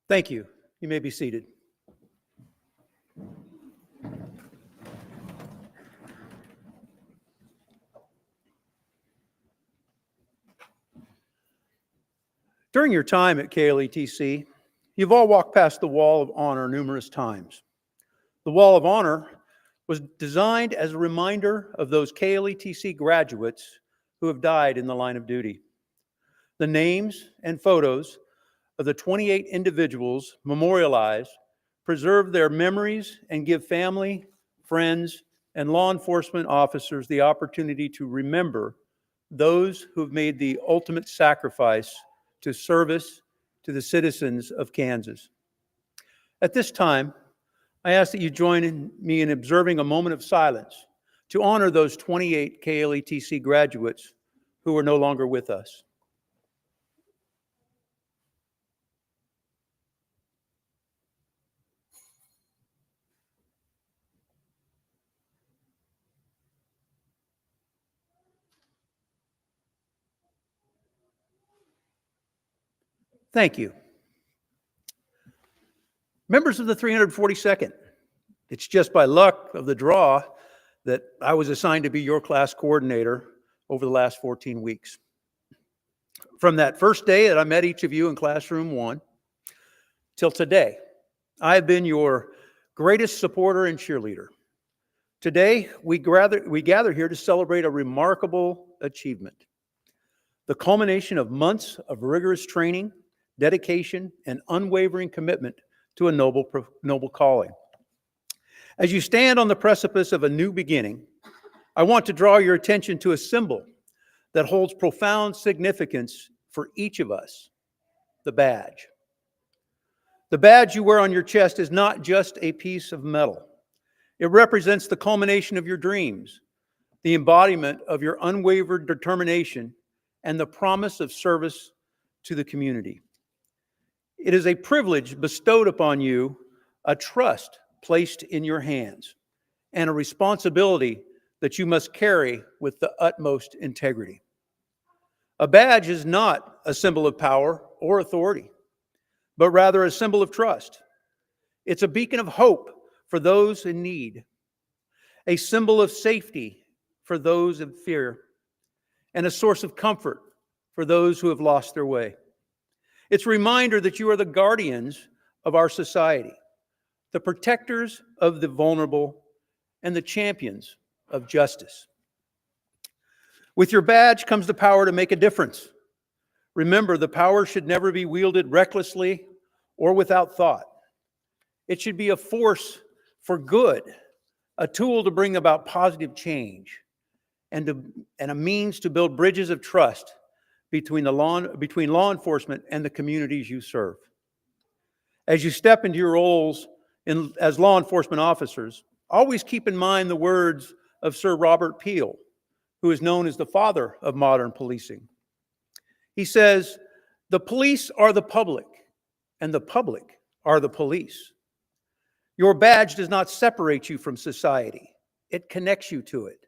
Thank you. You may be seated. During your time at KLETC, you've all walked past the Wall of Honor numerous times. The Wall of Honor was designed as a reminder of those KLETC graduates who have died in the line of duty. The names and photos of the 28 individuals memorialized preserve their memories and give family, friends, and law enforcement officers the opportunity to remember those who have made the ultimate sacrifice to service to the citizens of Kansas. At this time, I ask that you join me in observing a moment of silence to honor those 28 KLETC graduates who are no longer with us. Thank you. Members of the 342nd, it's just by luck of the draw that I was assigned to be your class coordinator over the last 14 weeks. From that first day that I met each of you in classroom 1 till today, I have been your greatest supporter and cheerleader. Today, we gather here to celebrate a remarkable achievement, the culmination of months of rigorous training, dedication, and unwavering commitment to a noble calling. As you stand on the precipice of a new beginning, I want to draw your attention to a symbol that holds profound significance for each of us, the badge. The badge you wear on your chest is not just a piece of metal. It represents the culmination of your dreams, the embodiment of your unwavering determination, and the promise of service to the community. It is a privilege bestowed upon you, a trust placed in your hands, and a responsibility that you must carry with the utmost integrity. A badge is not a symbol of power or authority, but rather a symbol of trust. It's a beacon of hope for those in need, a symbol of safety for those in fear, and a source of comfort for those who have lost their way. It's a reminder that you are the guardians of our society, the protectors of the vulnerable, and the champions of justice. With your badge comes the power to make a difference. Remember, the power should never be wielded recklessly or without thought. It should be a force for good, a tool to bring about positive change, and a means to build bridges of trust between law enforcement and the communities you serve. As you step into your roles as law enforcement officers, always keep in mind the words of Sir Robert Peel, who is known as the father of modern policing. He says, "The police are the public, and the public are the police." Your badge does not separate you from society. It connects you to it.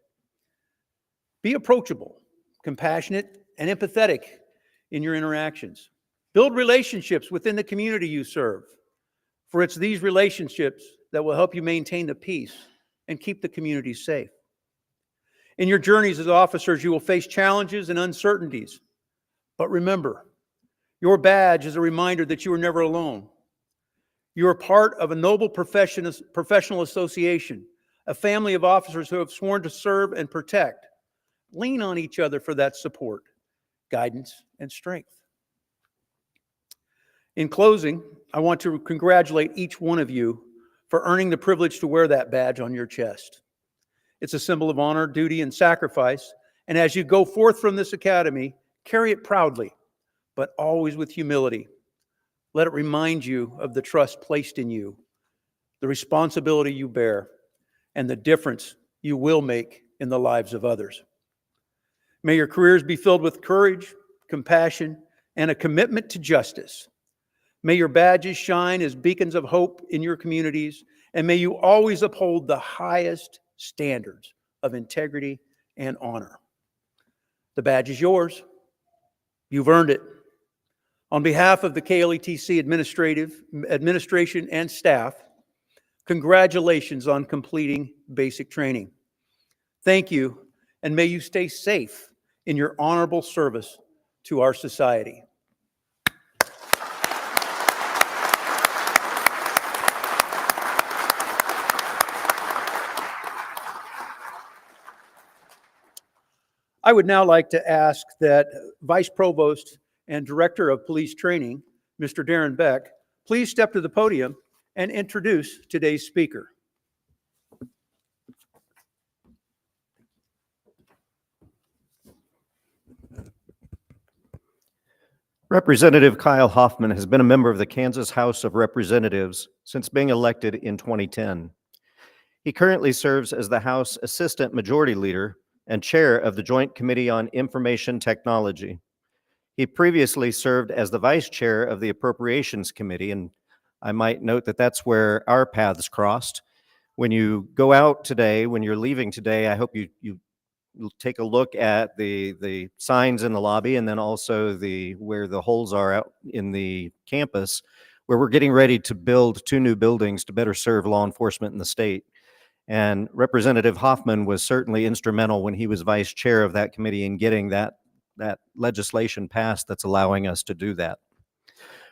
Be approachable, compassionate, and empathetic in your interactions. Build relationships within the community you serve, for it's these relationships that will help you maintain the peace and keep the community safe. In your journeys as officers, you will face challenges and uncertainties. But remember, your badge is a reminder that you are never alone. You are part of a noble professional association, a family of officers who have sworn to serve and protect. Lean on each other for that support, guidance, and strength. In closing, I want to congratulate each one of you for earning the privilege to wear that badge on your chest. It's a symbol of honor, duty, and sacrifice, and as you go forth from this academy, carry it proudly, but always with humility. Let it remind you of the trust placed in you, the responsibility you bear, and the difference you will make in the lives of others. May your careers be filled with courage, compassion, and a commitment to justice. May your badges shine as beacons of hope in your communities, and may you always uphold the highest standards of integrity and honor. The badge is yours. You've earned it. On behalf of the KLETC administration and staff, congratulations on completing basic training. Thank you, and may you stay safe in your honorable service to our society. I would now like to ask that Vice Provost and Director of Police Training, Mr. Darren Beck, please step to the podium and introduce today's speaker. Representative Kyle Hoffman has been a member of the Kansas House of Representatives since being elected in 2010. He currently serves as the House Assistant Majority Leader and Chair of the Joint Committee on Information Technology. He previously served as the Vice Chair of the Appropriations Committee, and I might note that that's where our paths crossed. When you go out today, when you're leaving today, I hope you take a look at the signs in the lobby, and then also where the holes are out in the campus, where we're getting ready to build 2 new buildings to better serve law enforcement in the state. And Representative Hoffman was certainly instrumental when he was vice chair of that committee in getting that legislation passed that's allowing us to do that.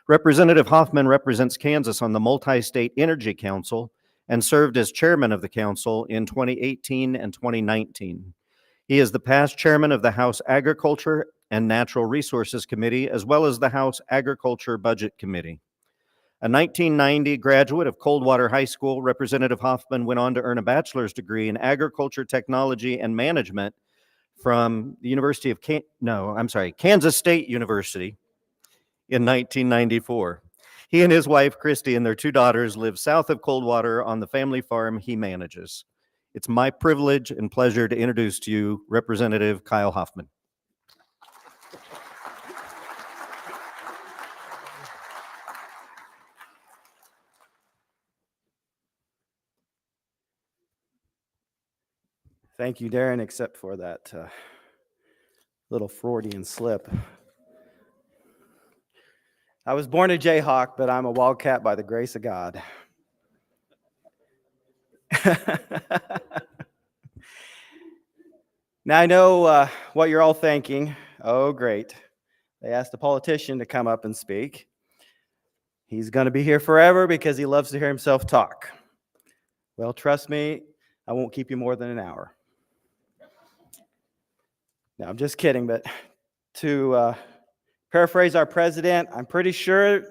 Representative Hoffman represents Kansas on the Multi-State Energy Council and served as chairman of the council in 2018 and 2019. He is the past chairman of the House Agriculture and Natural Resources Committee, as well as the House Agriculture Budget Committee. A 1990 graduate of Coldwater High School, Representative Hoffman went on to earn a bachelor's degree in agriculture, technology, and management from the Kansas State University in 1994. He and his wife, Christy, and their 2 daughters live south of Coldwater on the family farm he manages. It's my privilege and pleasure to introduce to you Representative Kyle Hoffman. Thank you, Darren, except for that little Freudian slip. I was born a Jayhawk, but I'm a Wildcat by the grace of God. Now I know what you're all thinking. Oh, great. They asked a politician to come up and speak. He's going to be here forever because he loves to hear himself talk. Well, trust me, I won't keep you more than an hour. No, I'm just kidding, but to paraphrase our president, I'm pretty sure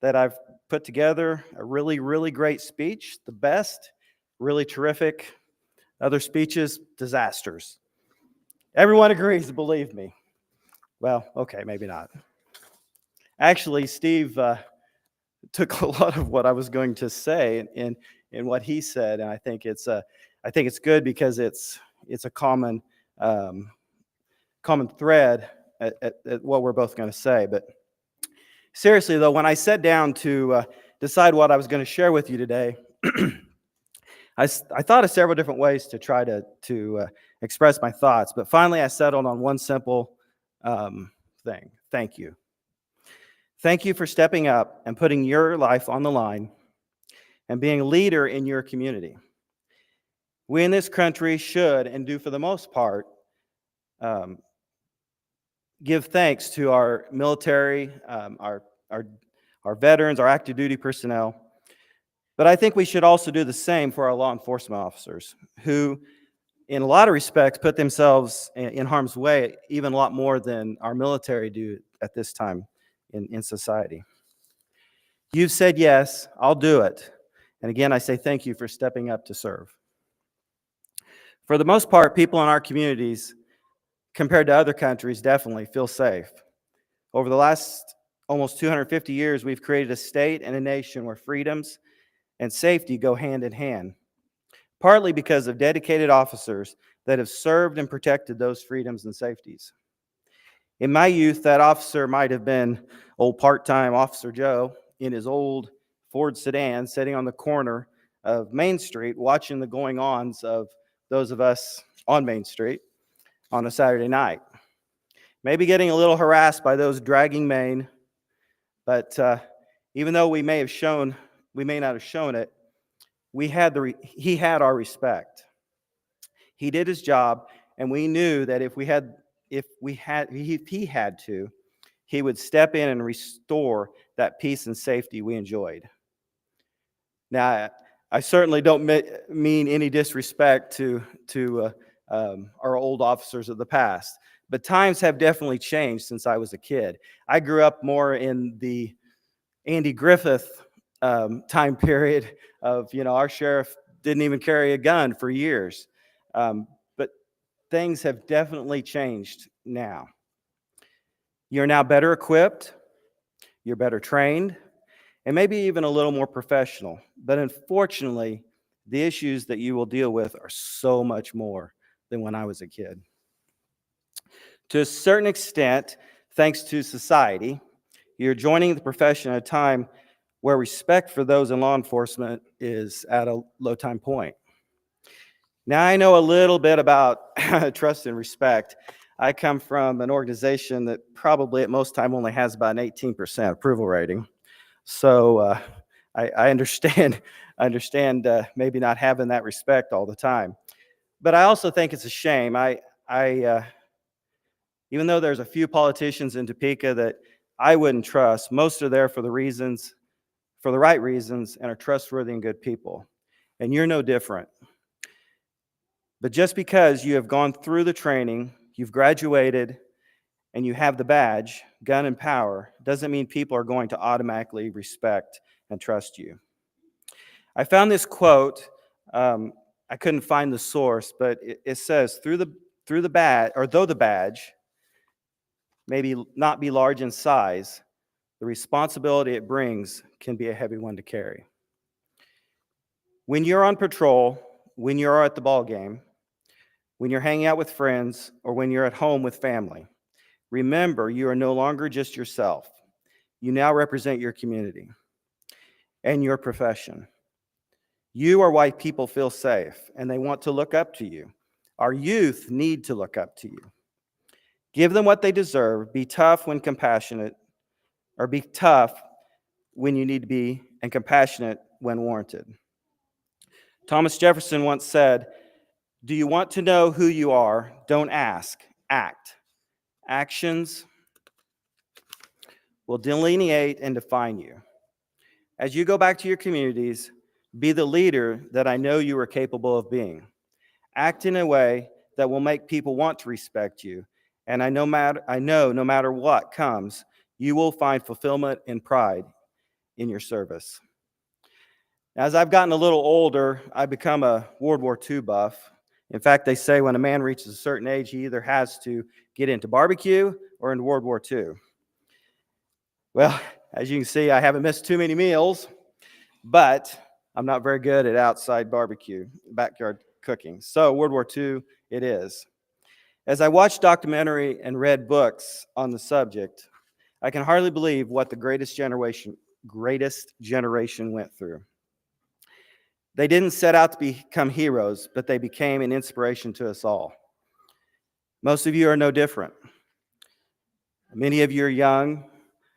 that I've put together a really, really great speech, the best, really terrific. Other speeches, disasters. Everyone agrees, believe me. Well, okay, maybe not. Actually, Steve took a lot of what I was going to say in what he said, and I think it's good because it's a common thread at what we're both going to say. But seriously, though, when I sat down to decide what I was going to share with you today, I thought of several different ways to try to express my thoughts, but finally I settled on one simple thing. Thank you. Thank you for stepping up and putting your life on the line and being a leader in your community. We in this country should, and do for the most part, give thanks to our military, our veterans, our active duty personnel. But I think we should also do the same for our law enforcement officers who, in a lot of respects, put themselves in harm's way even a lot more than our military do at this time in society. You've said yes, I'll do it. And again, I say thank you for stepping up to serve. For the most part, people in our communities, compared to other countries, definitely feel safe. Over the last almost 250 years, we've created a state and a nation where freedoms and safety go hand in hand, partly because of dedicated officers that have served and protected those freedoms and safeties. In my youth, that officer might have been old part-time Officer Joe in his old Ford sedan sitting on the corner of Main Street watching the going-ons of those of us on Main Street on a Saturday night. Maybe getting a little harassed by those dragging mane, But even though we may not have shown it, he had our respect. He did his job, and we knew that if he had to, he would step in and restore that peace and safety we enjoyed. Now, I certainly don't mean any disrespect to our old officers of the past, but times have definitely changed since I was a kid. I grew up more in the Andy Griffith time period of, our sheriff didn't even carry a gun for years. But things have definitely changed now. You're now better equipped, you're better trained, and maybe even a little more professional. But unfortunately, the issues that you will deal with are so much more than when I was a kid. To a certain extent, thanks to society, you're joining the profession at a time where respect for those in law enforcement is at a low time point. Now, I know a little bit about trust and respect. I come from an organization that probably at most time only has about an 18% approval rating. So I understand maybe not having that respect all the time. But I also think it's a shame. Even though there's a few politicians in Topeka that I wouldn't trust, most are there for the right reasons, and are trustworthy and good people. And you're no different. But just because you have gone through the training, you've graduated, and you have the badge, gun and power, doesn't mean people are going to automatically respect and trust you. I found this quote. I couldn't find the source, but it says, though the badge maybe not be large in size, the responsibility it brings can be a heavy one to carry. When you're on patrol, when you're at the ball game, when you're hanging out with friends, or when you're at home with family, remember you are no longer just yourself. You now represent your community and your profession. You are why people feel safe, and they want to look up to you. Our youth need to look up to you. Give them what they deserve. Be tough when compassionate, or be tough when you need to be, and compassionate when warranted. Thomas Jefferson once said, "Do you want to know who you are? Don't ask, act. Actions will delineate and define you." As you go back to your communities, be the leader that I know you are capable of being. Act in a way that will make people want to respect you. And I know no matter what comes, you will find fulfillment and pride in your service. As I've gotten a little older, I've become a World War II buff. In fact, they say when a man reaches a certain age, he either has to get into barbecue or into World War II. Well, as you can see, I haven't missed too many meals, but I'm not very good at outside barbecue, backyard cooking. So World War II it is. As I watched documentary and read books on the subject, I can hardly believe what the greatest generation went through. They didn't set out to become heroes, but they became an inspiration to us all. Most of you are no different. Many of you are young.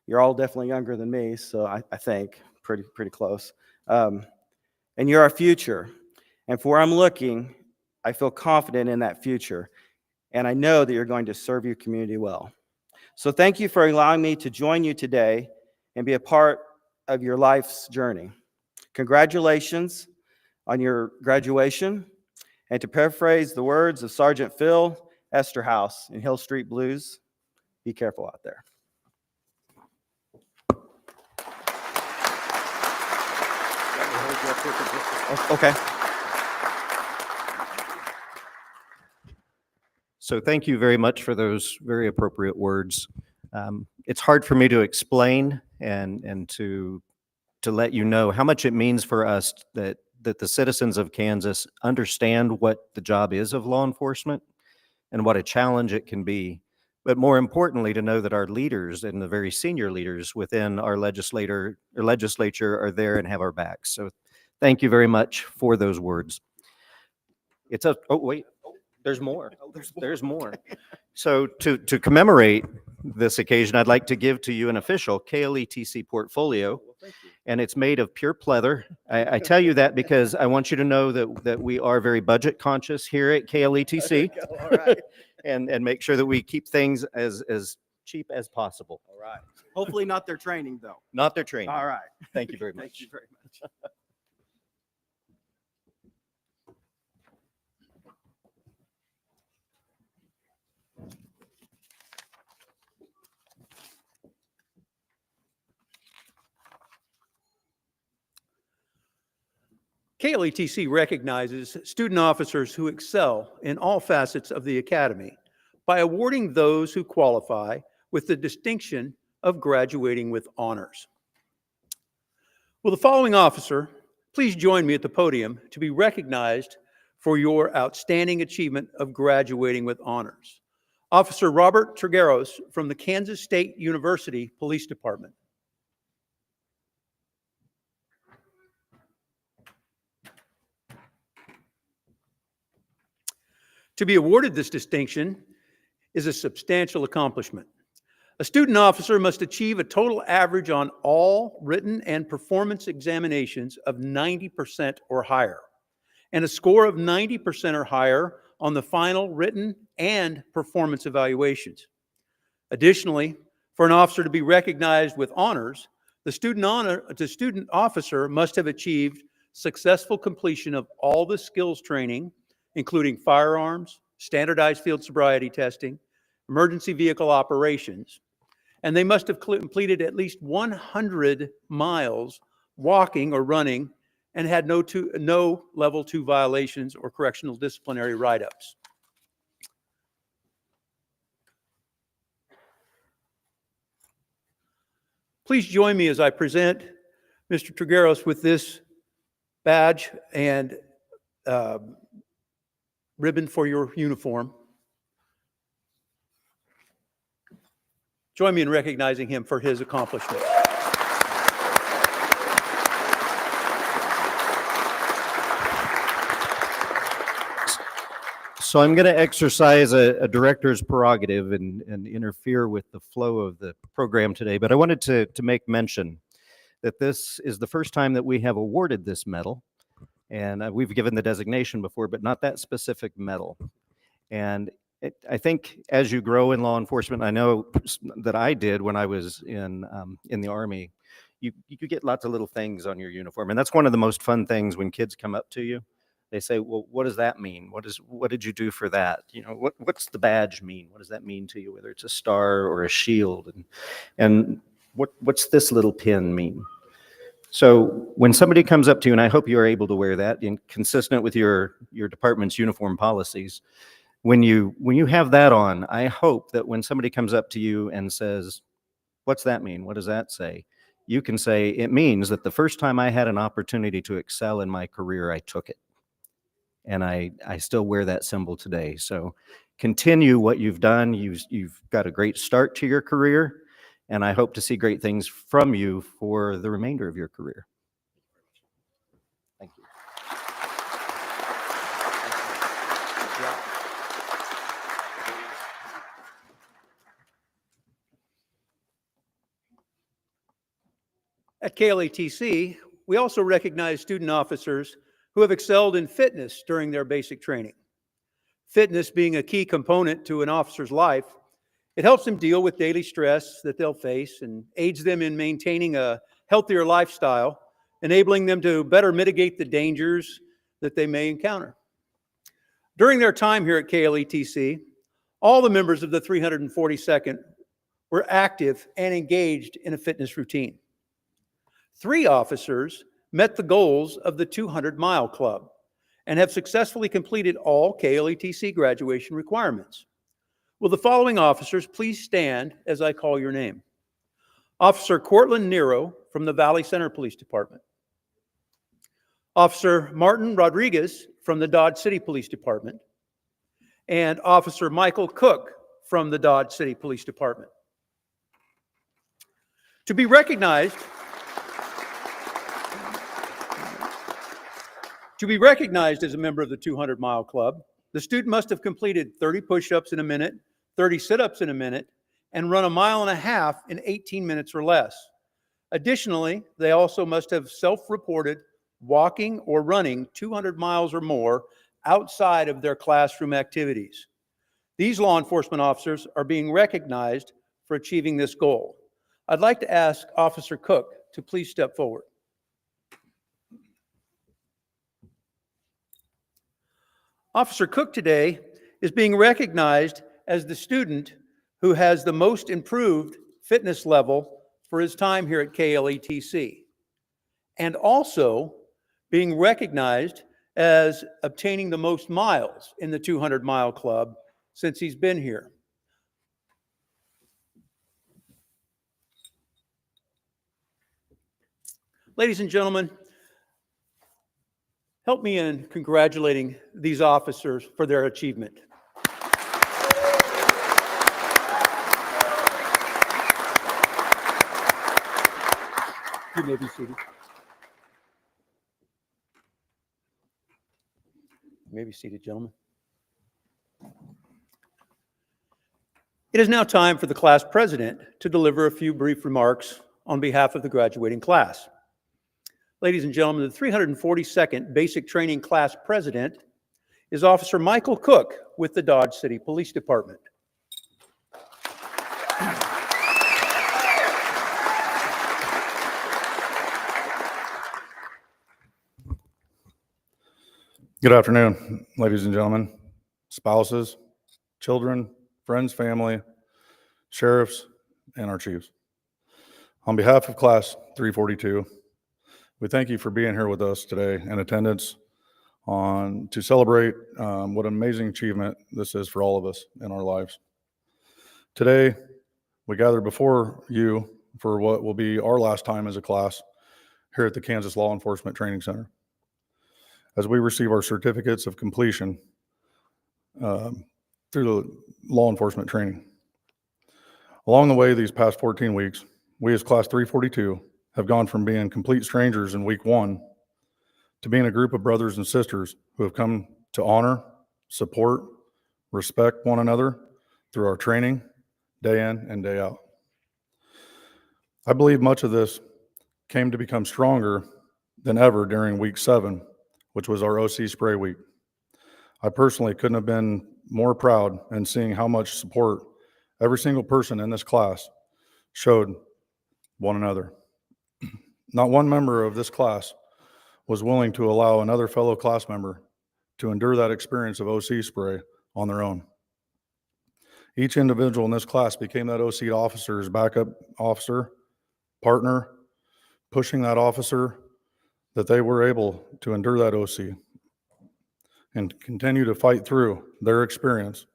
You're all definitely younger than me, so I think pretty close. And you're our future. And for where I'm looking, I feel confident in that future. And I know that you're going to serve your community well. So thank you for allowing me to join you today and be a part of your life's journey. Congratulations on your graduation. And to paraphrase the words of Sergeant Phil Esterhaus in Hill Street Blues, be careful out there. Okay. So thank you very much for those very appropriate words. It's hard for me to explain and to let you know how much it means for us that the citizens of Kansas understand what the job is of law enforcement and what a challenge it can be. But more importantly, to know that our leaders and the very senior leaders within our legislature are there and have our backs. So thank you very much for those words. There's more. There's more. So to commemorate this occasion, I'd like to give to you an official KLETC portfolio, and it's made of pure pleather. I tell you that because I want you to know that we are very budget conscious here at KLETC. All right. and make sure that we keep things as cheap as possible. All right. Hopefully not their training, though. Not their training. All right. Thank you very much. Thank you very much. KLETC recognizes student officers who excel in all facets of the academy by awarding those who qualify with the distinction of graduating with honors. Will the following officer please join me at the podium to be recognized for your outstanding achievement of graduating with honors? Officer Robert Trigueros from the Kansas State University Police Department. To be awarded this distinction is a substantial accomplishment. A student officer must achieve a total average on all written and performance examinations of 90% or higher, and a score of 90% or higher on the final written and performance evaluations. Additionally, for an officer to be recognized with honors, the student officer must have achieved successful completion of all the skills training, including firearms, standardized field sobriety testing, emergency vehicle operations, and they must have completed at least 100 miles walking or running and had no level 2 violations or correctional disciplinary write-ups. Please join me as I present Mr. Trigueros with this badge and ribbon for your uniform. Join me in recognizing him for his accomplishment. So I'm going to exercise a director's prerogative and interfere with the flow of the program today, but I wanted to make mention that this is the first time that we have awarded this medal. And we've given the designation before, but not that specific medal. And I think as you grow in law enforcement, I know that I did when I was in the Army, you get lots of little things on your uniform. And that's one of the most fun things when kids come up to you. They say, well, what does that mean? What did you do for that? You know, what's the badge mean? What does that mean to you? Whether it's a star or a shield, and what's this little pin mean? So when somebody comes up to you, and I hope you are able to wear that, consistent with your department's uniform policies, when you have that on, I hope that when somebody comes up to you and says, what's that mean? What does that say? You can say, it means that the first time I had an opportunity to excel in my career, I took it. And I still wear that symbol today. So continue what you've done. You've got a great start to your career, and I hope to see great things from you for the remainder of your career. Thank you. At KLETC, we also recognize student officers who have excelled in fitness during their basic training. Fitness being a key component to an officer's life, it helps them deal with daily stress that they'll face and aids them in maintaining a healthier lifestyle, enabling them to better mitigate the dangers that they may encounter. During their time here at KLETC, all the members of the 342nd were active and engaged in a fitness routine. 3 officers met the goals of the 200-mile club and have successfully completed all KLETC graduation requirements. Will the following officers please stand as I call your name? Officer Cortland Nero from the Valley Center Police Department. Officer Martin Rodriguez from the Dodge City Police Department. And Officer Michael Cook from the Dodge City Police Department. To be recognized as a member of the 200-mile club, the student must have completed 30 push-ups in a minute, 30 sit-ups in a minute, and run 1.5 miles in 18 minutes or less. Additionally, they also must have self-reported walking or running 200 miles or more outside of their classroom activities. These law enforcement officers are being recognized for achieving this goal. I'd like to ask Officer Cook to please step forward. Officer Cook today is being recognized as the student who has the most improved fitness level for his time here at KLETC, and also being recognized as obtaining the most miles in the 200-mile club since he's been here. Ladies and gentlemen, help me in congratulating these officers for their achievement. You may be seated. You may be seated, gentlemen. It is now time for the class president to deliver a few brief remarks on behalf of the graduating class. Ladies and gentlemen, the 342nd Basic Training Class President is Officer Michael Cook with the Dodge City Police Department. Good afternoon, ladies and gentlemen, spouses, children, friends, family, sheriffs, and our chiefs. On behalf of Class 342, we thank you for being here with us today in attendance to celebrate what an amazing achievement this is for all of us in our lives. Today, we gather before you for what will be our last time as a class here at the Kansas Law Enforcement Training Center, as we receive our certificates of completion through the law enforcement training. Along the way, these past 14 weeks, we as Class 342 have gone from being complete strangers in week 1 to being a group of brothers and sisters who have come to honor, support, respect one another through our training, day in and day out. I believe much of this came to become stronger than ever during week 7, which was our OC spray week. I personally couldn't have been more proud in seeing how much support every single person in this class showed one another. Not one member of this class was willing to allow another fellow class member to endure that experience of OC spray on their own. Each individual in this class became that OC officer's backup officer, partner, pushing that officer that they were able to endure that OC and continue to fight through their experience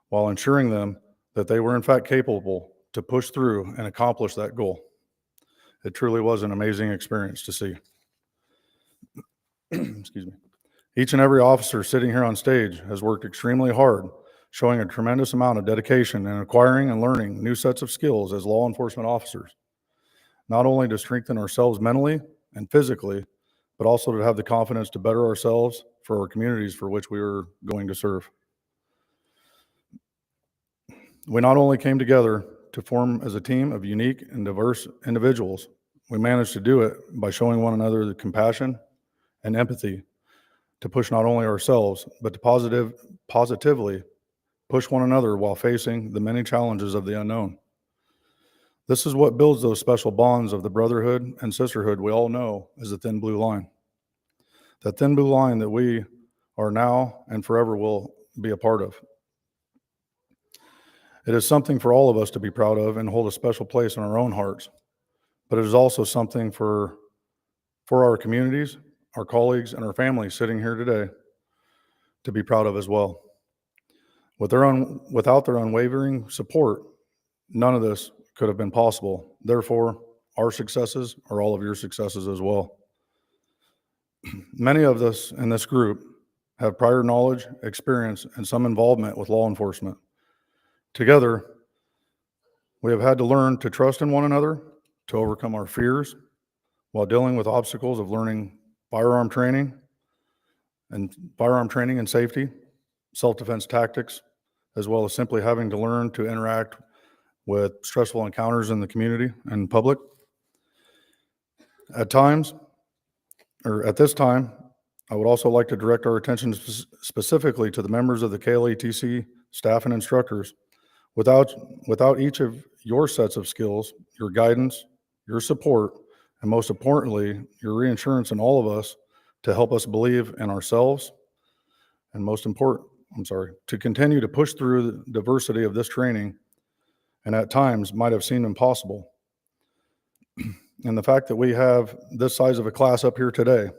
while ensuring them that they were in fact capable to push through and accomplish that goal. It truly was an amazing experience to see. Excuse me. Each and every officer sitting here on stage has worked extremely hard, showing a tremendous amount of dedication in acquiring and learning new sets of skills as law enforcement officers, not only to strengthen ourselves mentally and physically, but also to have the confidence to better ourselves for our communities for which we are going to serve. We not only came together to form as a team of unique and diverse individuals, we managed to do it by showing one another the compassion and empathy to push not only ourselves, but to positively push one another while facing the many challenges of the unknown. This is what builds those special bonds of the brotherhood and sisterhood we all know as the thin blue line. That thin blue line that we are now and forever will be a part of. It is something for all of us to be proud of and hold a special place in our own hearts, but it is also something for our communities, our colleagues, and our families sitting here today to be proud of as well. Without their unwavering support, none of this could have been possible. Therefore, our successes are all of your successes as well. Many of us in this group have prior knowledge, experience, and some involvement with law enforcement. Together, we have had to learn to trust in one another, to overcome our fears, while dealing with obstacles of learning firearm training and safety, self-defense tactics, as well as simply having to learn to interact with stressful encounters in the community and public. At this time, I would also like to direct our attention specifically to the members of the KLETC staff and instructors. Without each of your sets of skills, your guidance, your support, and most importantly, your reassurance in all of us to help us believe in ourselves, and to continue to push through the diversity of this training, and at times might have seemed impossible. And the fact that we have this size of a class up here today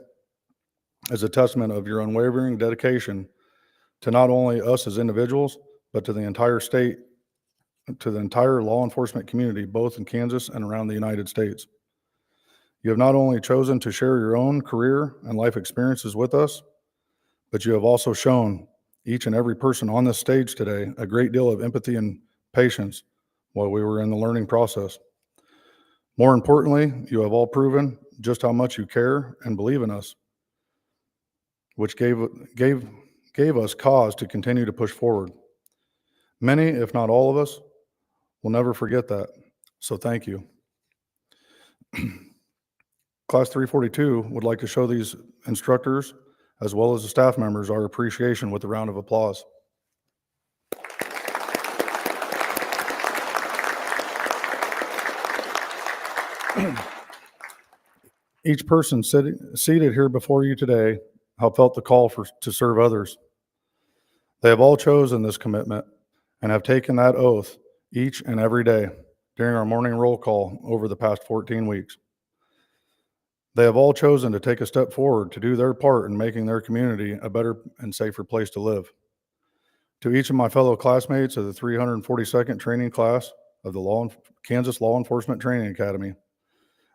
is a testament of your unwavering dedication to not only us as individuals, but to the entire state, to the entire law enforcement community, both in Kansas and around the United States. You have not only chosen to share your own career and life experiences with us, but you have also shown each and every person on this stage today a great deal of empathy and patience while we were in the learning process. More importantly, you have all proven just how much you care and believe in us, which gave us cause to continue to push forward. Many, if not all of us, will never forget that. So thank you. Class 342 would like to show these instructors as well as the staff members our appreciation with a round of applause. Each person seated here before you today have felt the call to serve others. They have all chosen this commitment and have taken that oath each and every day during our morning roll call over the past 14 weeks. They have all chosen to take a step forward to do their part in making their community a better and safer place to live. To each of my fellow classmates of the 342nd training class of the Kansas Law Enforcement Training Academy,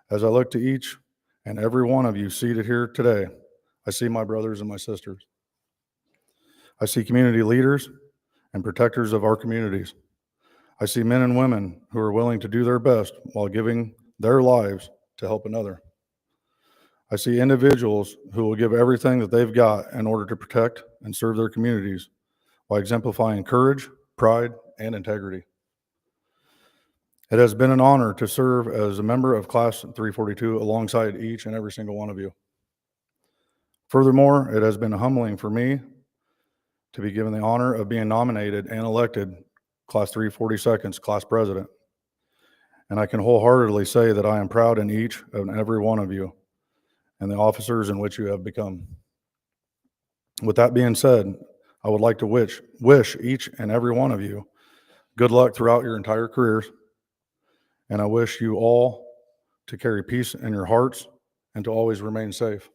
as I look to each and every one of you seated here today, I see my brothers and my sisters. I see community leaders and protectors of our communities. I see men and women who are willing to do their best while giving their lives to help another. I see individuals who will give everything that they've got in order to protect and serve their communities while exemplifying courage, pride, and integrity. It has been an honor to serve as a member of Class 342 alongside each and every single one of you. Furthermore, it has been humbling for me to be given the honor of being nominated and elected Class 342nd's class president. And I can wholeheartedly say that I am proud in each and every one of you and the officers in which you have become. With that being said, I would like to wish each and every one of you good luck throughout your entire careers. And I wish you all to carry peace in your hearts and to always remain safe.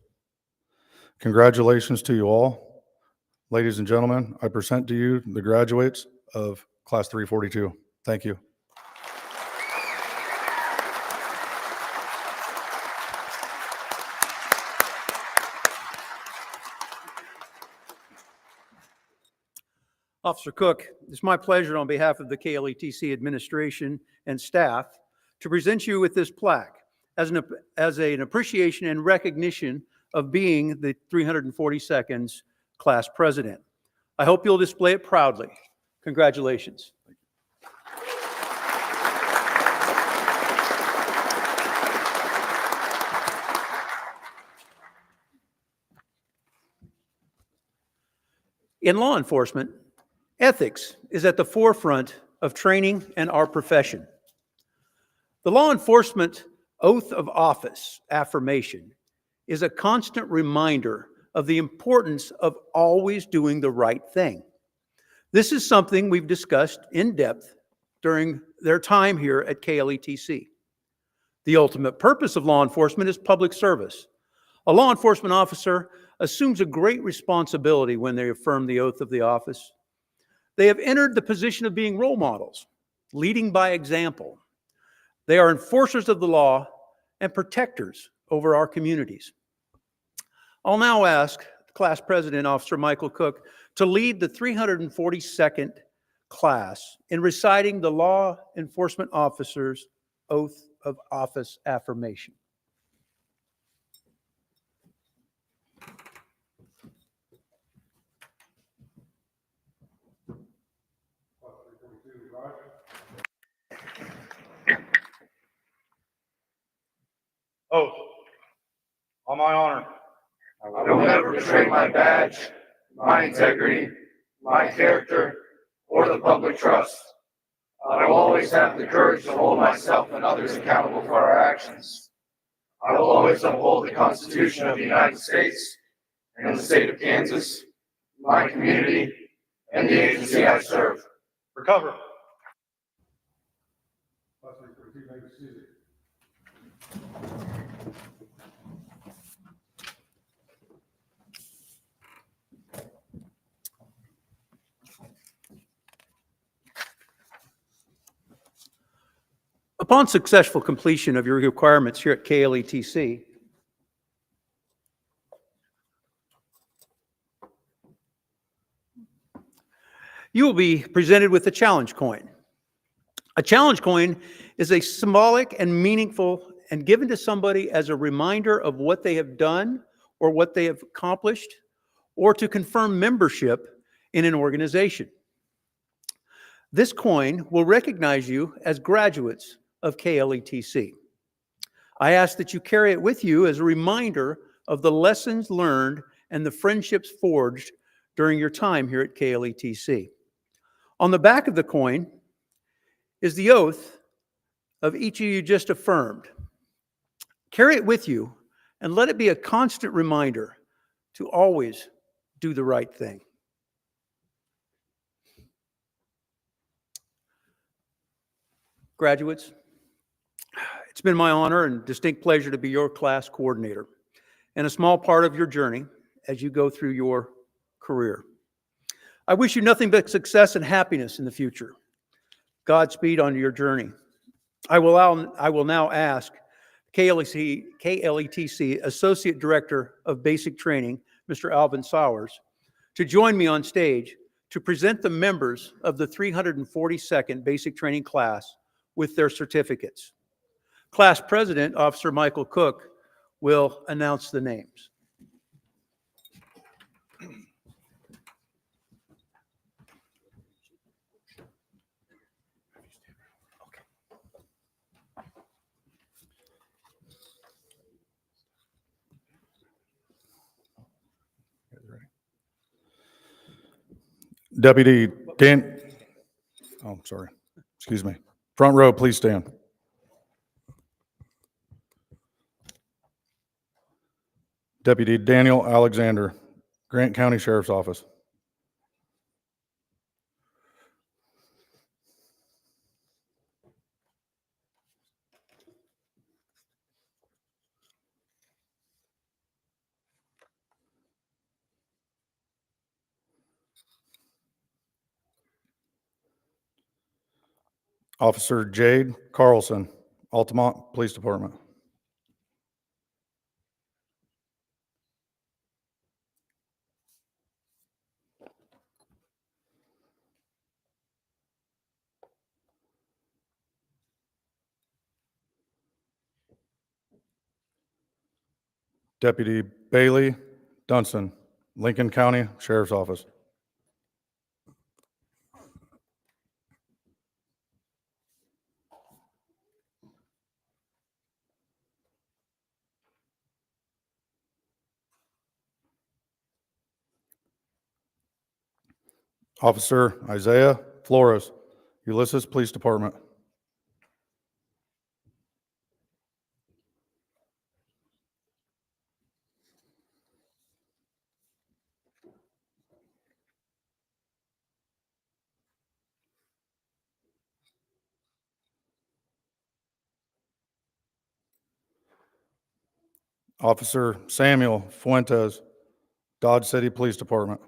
Congratulations to you all. Ladies and gentlemen, I present to you the graduates of Class 342. Thank you. Officer Cook, it's my pleasure on behalf of the KLETC administration and staff to present you with this plaque as an appreciation and recognition of being the 342nd's class president. I hope you'll display it proudly. Congratulations. In law enforcement, ethics is at the forefront of training and our profession. The law enforcement oath of office affirmation is a constant reminder of the importance of always doing the right thing. This is something we've discussed in depth during their time here at KLETC. The ultimate purpose of law enforcement is public service. A law enforcement officer assumes a great responsibility when they affirm the oath of the office. They have entered the position of being role models, leading by example. They are enforcers of the law and protectors over our communities. I'll now ask Class President Officer Michael Cook to lead the 342nd class in reciting the law enforcement officer's oath of office affirmation. On my honor. I will never betray my badge, my integrity, my character, or the public trust. I will always have the courage to hold myself and others accountable for our actions. I will always uphold the Constitution of the United States and the state of Kansas, my community, and the agency I serve. Recover. Upon successful completion of your requirements here at KLETC, you will be presented with a challenge coin. A challenge coin is a symbolic and meaningful and given to somebody as a reminder of what they have done or what they have accomplished or to confirm membership in an organization. This coin will recognize you as graduates of KLETC. I ask that you carry it with you as a reminder of the lessons learned and the friendships forged during your time here at KLETC. On the back of the coin is the oath of each of you just affirmed. Carry it with you and let it be a constant reminder to always do the right thing. Graduates, it's been my honor and distinct pleasure to be your class coordinator and a small part of your journey as you go through your career. I wish you nothing but success and happiness in the future. Godspeed on your journey. I will now ask KLETC Associate Director of Basic Training, Mr. Alvin Sowers, to join me on stage to present the members of the 342nd Basic Training class with their certificates. Class President, Officer Michael Cook, will announce the names. Deputy Dan, oh, sorry, excuse me. Front row, please stand. Deputy Daniel Alexander, Grant County Sheriff's Office. Officer Jade Carlson, Altamont Police Department. Deputy Bailey Dunson, Lincoln County Sheriff's Office. Officer Isaiah Flores, Ulysses Police Department. Officer Samuel Fuentes, Dodge City Police Department.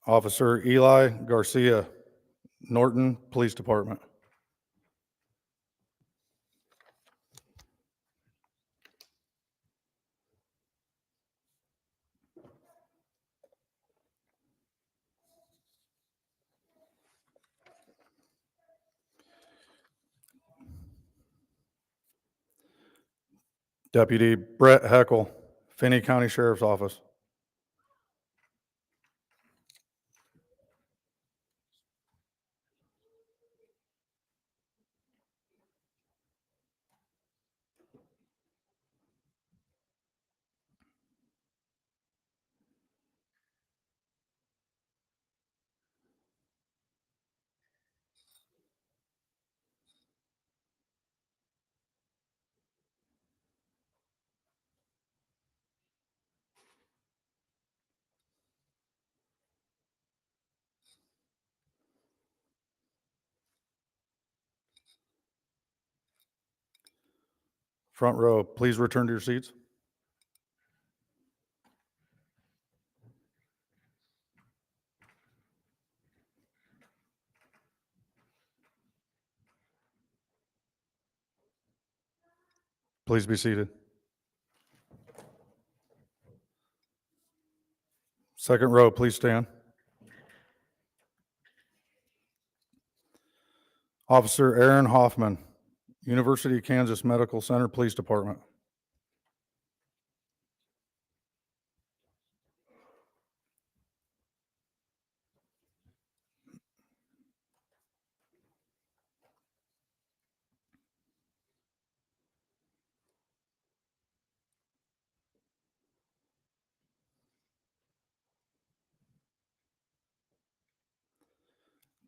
Officer Eli Garcia, Norton Police Department. Deputy Brett Heckel, Finney County Sheriff's Office. Front row, please return to your seats. Please be seated. Second row, please stand. Officer Aaron Hoffman, University of Kansas Medical Center Police Department.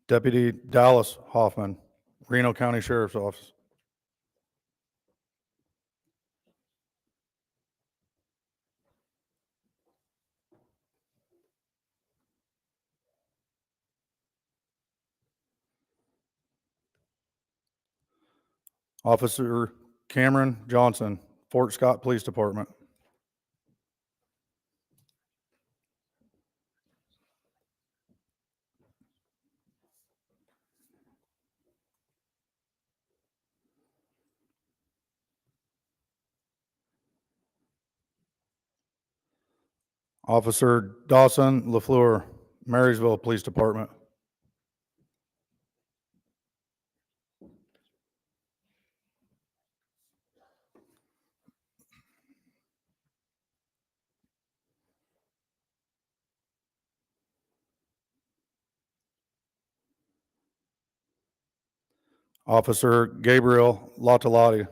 Deputy Dallas Hoffman, Reno County Sheriff's Office. Officer Cameron Johnson, Fort Scott Police Department. Officer Dawson LaFleur, Marysville Police Department. Officer Gabriel Latalati,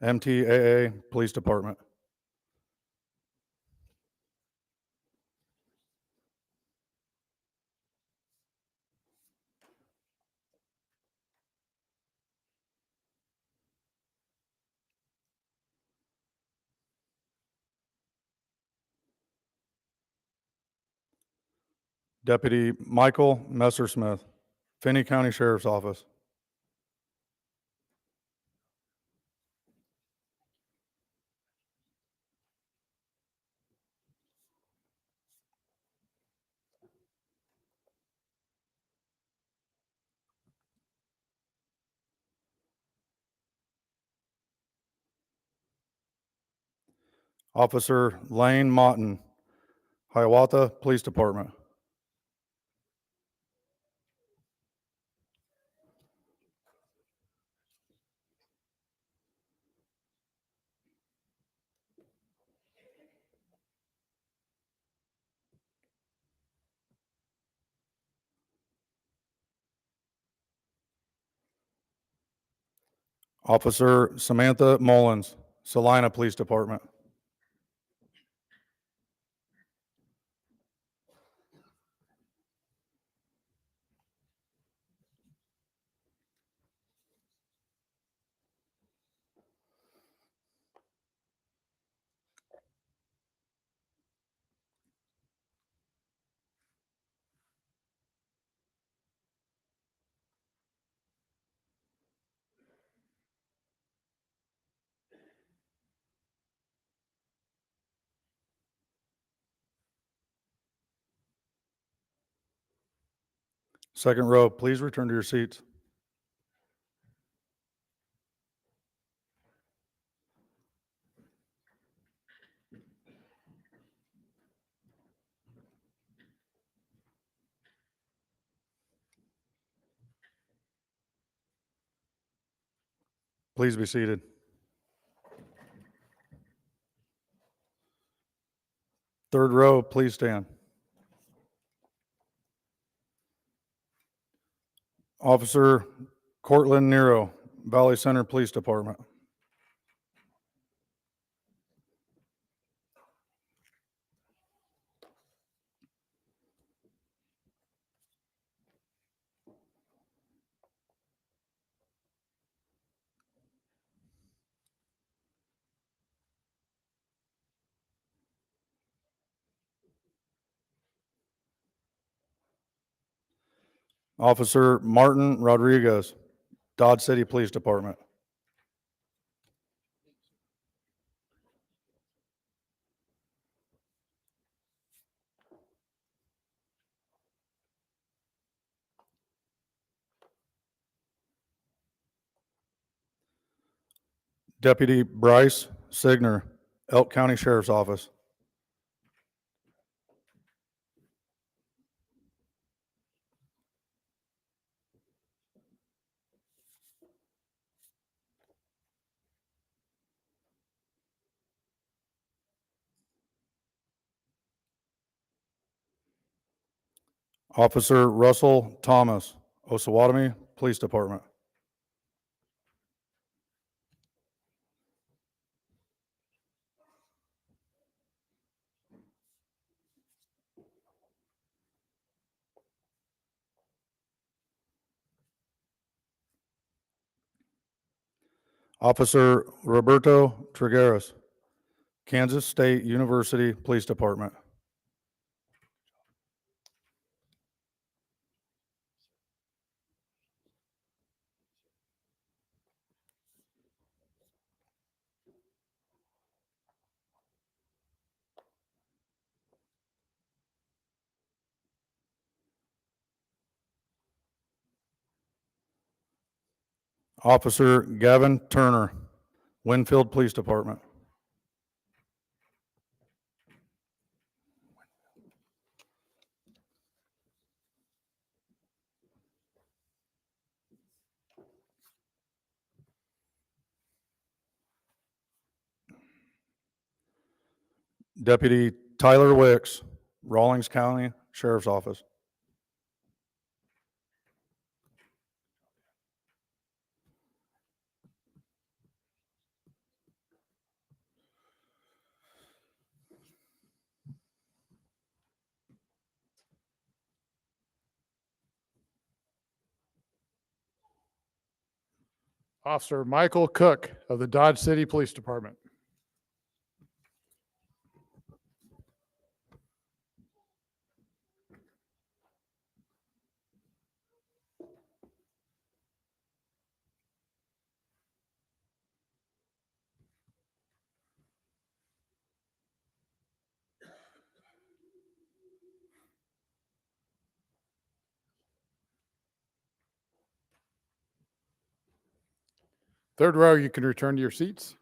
MTAA Police Department. Deputy Michael Messersmith, Finney County Sheriff's Office. Officer Lane Motton, Hiawatha Police Department. Officer Samantha Mullins, Salina Police Department. Second row, please return to your seats. Please be seated. Third row, please stand. Officer Cortland Nero, Valley Center Police Department. Officer Martin Rodriguez, Dodge City Police Department. Deputy Bryce Signer, Elk County Sheriff's Office. Officer Russell Thomas, Osawatomie Police Department. Officer Roberto Trigueros, Kansas State University Police Department. Officer Gavin Turner, Winfield Police Department. Deputy Tyler Wicks, Rawlings County Sheriff's Office. Officer Michael Cook of the Dodge City Police Department. Third row, you can return to your seats.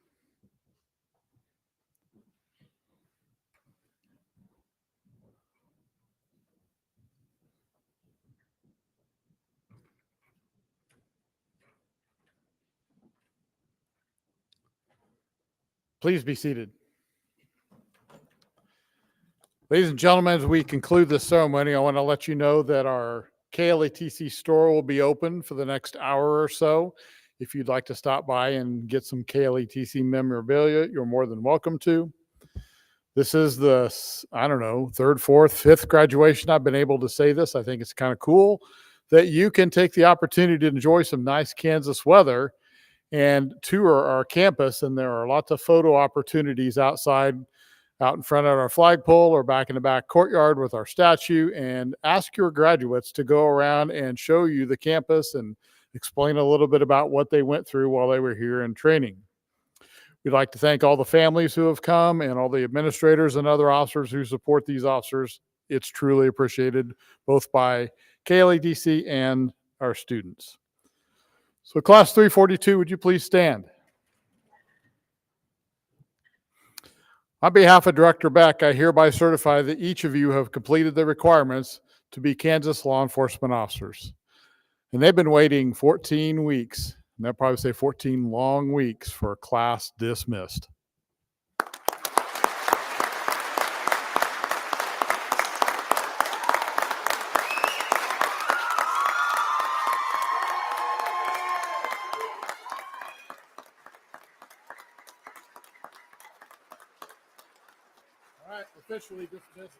Please be seated. Ladies and gentlemen, as we conclude this ceremony, I want to let you know that our KLATC store will be open for the next hour or so. If you'd like to stop by and get some KLATC memorabilia, you're more than welcome to. This is the, I don't know, third, fourth, fifth graduation I've been able to say this. I think it's kind of cool that you can take the opportunity to enjoy some nice Kansas weather and tour our campus. And there are lots of photo opportunities outside, out in front of our flagpole or back in the back courtyard with our statue, and ask your graduates to go around and show you the campus and explain a little bit about what they went through while they were here in training. We'd like to thank all the families who have come and all the administrators and other officers who support these officers. It's truly appreciated both by KLADC and our students. So class 342, would you please stand? On behalf of Director Beck, I hereby certify that each of you have completed the requirements to be Kansas law enforcement officers. And they've been waiting 14 weeks, and they'll probably say 14 long weeks for class dismissed. All right, officially dismissed.